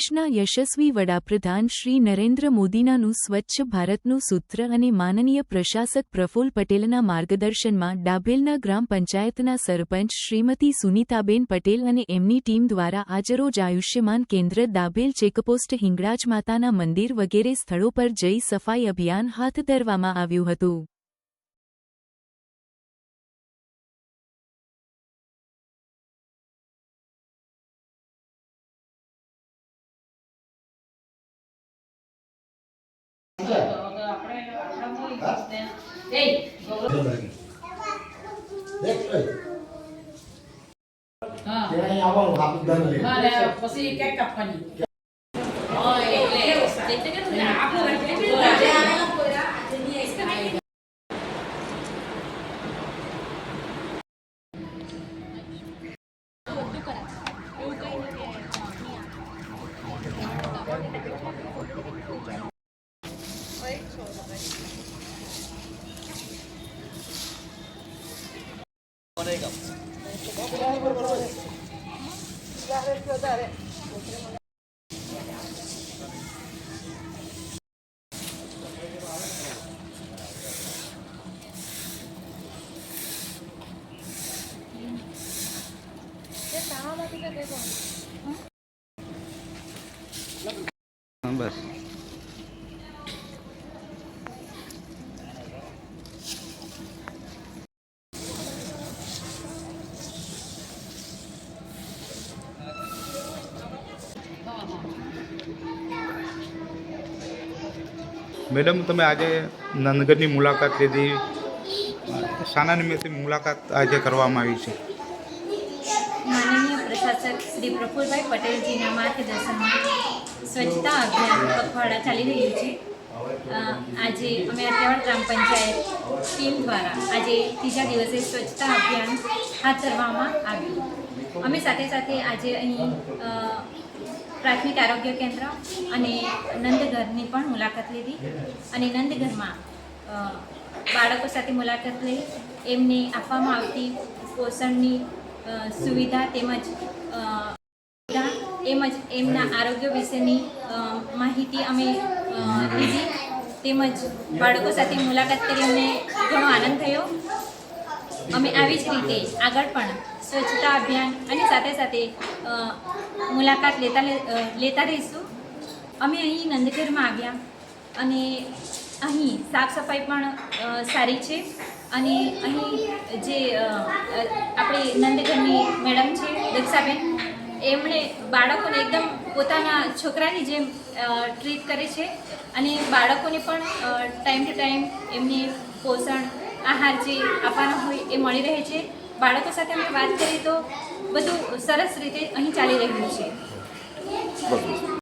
દેશના યશસ્વી વડાપ્રધાન શ્રી નરેન્દ્ર મોદીનાનું સ્વચ્છ ભારતનું સૂત્ર અને માનનીય પ્રશાસક પ્રફુલ્લ પટેલના માર્ગદર્શનમાં ડાભેલના ગ્રામ પંચાયતના સરપંચ શ્રીમતી સુનીતાબેન પટેલ અને એમની ટીમ દ્વારા આજરોજ આયુષ્યમાન કેન્દ્ર ડાભેલ ચેકપોસ્ટ હિંગળાજ માતાના મંદિર વગેરે સ્થળો પર જઈ સફાઈ અભિયાન હાથ ધરવામાં આવ્યું હતું। बस मैडम तमे आज नंदगढ़ मुलाकात लीधी, शाना निमित्ते मुलाकात आज करवामां आवी छे? माननीय प्रशासक श्री प्रफुल्लभाई पटेलजीना मार्गदर्शन में स्वच्छता अभियान पखवाड़ा चाली रह्यु छे। आज अमे अत्यावड़ ग्राम पंचायत टीम द्वारा आज तीजा दिवसे स्वच्छता अभियान हाथ धरवामां आव्युं। अमे साथे साथे आज अहीं प्राथमिक आरोग्य केन्द्र अने नंदघरनी पण मुलाकात लीधी अने नंदघरमां बाळको साथे मुलाकात लई एमने आपवामां आवती पोषणनी सुविधा तेमज एमना आरोग्य विशेनी माहिती अमे लीधी तेमज बाळको साथे मुलाकात करी अમને ઘણો आनंद थयो। अमे आवी ज रीते आगळ पण स्वच्छता अभियान अने साथे साथे मुलाकात लेता रहीशुं। अमे अहीं नंदघरमां आव्या अने अहीं साफ सफाई पण सारी छे अने अहीं जे आपणी नंदघरनी मैडम छे दक्षाबेन एमणे बाळकोने एकदम पोताना छोकरानी जेम ट्रीट करे छे अने बाळकोने पण टाइम टू टाइम एमने पोषण आहार जे आपवानो होय ए मळी रहे छे। बाळको साथे अमे वात करीए तो बधुं सरस रीते अहीं चाली रह्युं छे।